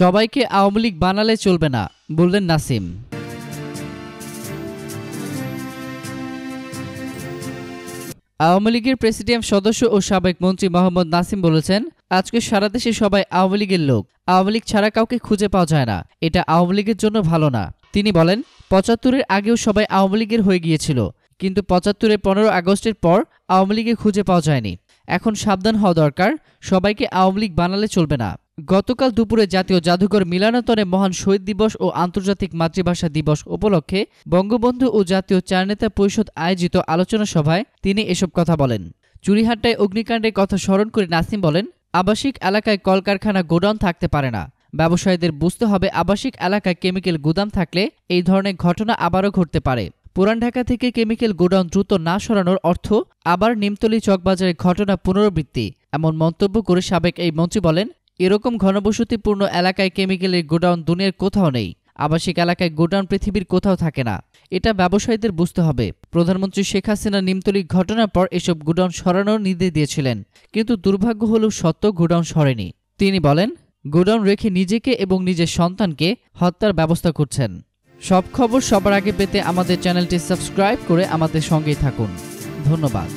সবাইকে আওয়ামী লীগ বানালে চলবে না, বললেন নাসিম। আওয়ামী লীগের প্রেসিডিয়াম সদস্য ও সাবেক মন্ত্রী মোহাম্মদ নাসিম বলেছেন, আজকে সারা দেশে সবাই আওয়ামী লীগের লোক। আওয়ামী লীগ ছাড়া কাউকে খুঁজে পাওয়া যায় না। এটা আওয়ামী লীগের জন্য ভালো না। তিনি বলেন, ৭৫-এর আগেও সবাই আওয়ামী লীগের হয়ে গিয়েছিল, কিন্তু ৭৫-এর ১৫ আগস্টের পর আওয়ামী লীগে খুঁজে পাওয়া যায়নি। এখন সাবধান হওয়া দরকার। সবাইকে আওয়ামী লীগ বানালে চলবে না। গতকাল দুপুরে জাতীয় জাদুঘর মিলনায়তনে মহান শহীদ দিবস ও আন্তর্জাতিক মাতৃভাষা দিবস উপলক্ষে বঙ্গবন্ধু ও জাতীয় চার নেতা পরিষদ আয়োজিত আলোচনা সভায় তিনি এসব কথা বলেন। চুরিহাট্টায় অগ্নিকাণ্ডের কথা স্মরণ করে নাসিম বলেন, আবাসিক এলাকায় কলকারখানা গোডাউন থাকতে পারে না। ব্যবসায়ীদের বুঝতে হবে, আবাসিক এলাকায় কেমিক্যাল গুদাম থাকলে এই ধরনের ঘটনা আবারও ঘটতে পারে। পুরান ঢাকা থেকে কেমিক্যাল গোডাউন দ্রুত না সরানোর অর্থ আবার নিমতলী চকবাজারের ঘটনা পুনরাবৃত্তি, এমন মন্তব্য করে সাবেক এই মন্ত্রী বলেন, এরকম ঘনবসতিপূর্ণ এলাকায় কেমিক্যালের গোডাউন দুনিয়ার কোথাও নেই। আবাসিক এলাকায় গোডাউন পৃথিবীর কোথাও থাকে না। এটা ব্যবসায়ীদের বুঝতে হবে। প্রধানমন্ত্রী শেখ হাসিনা নিমতলী ঘটনার পর এসব গোডাউন সরানোর নির্দেশ দিয়েছিলেন, কিন্তু দুর্ভাগ্য হলেও সত্য, গোডাউন সরেনি। তিনি বলেন, গোডাউন রেখে নিজেকে এবং নিজের সন্তানকে হত্যার ব্যবস্থা করছেন। সব খবর সবার আগে পেতে আমাদের চ্যানেলটি সাবস্ক্রাইব করে আমাদের সঙ্গেই থাকুন। ধন্যবাদ।